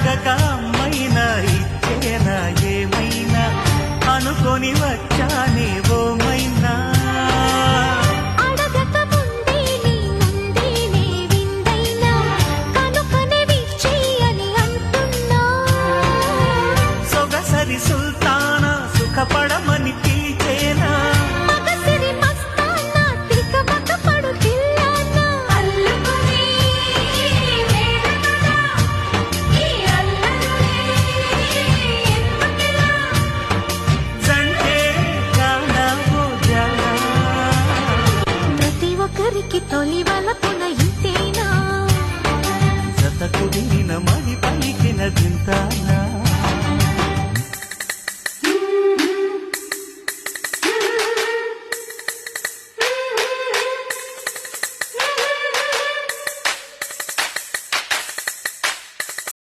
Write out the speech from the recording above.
అడగక అమ్మైనా ఇచ్చేనా ఏమైనా అనుకొని వచ్చానే ఓమైనా సొగసరి సుల్తానా సుఖపడమని పిలిచేనా తొలి వలపున ఇంతేనా జతకు దిన మరి పలికిన దింతానా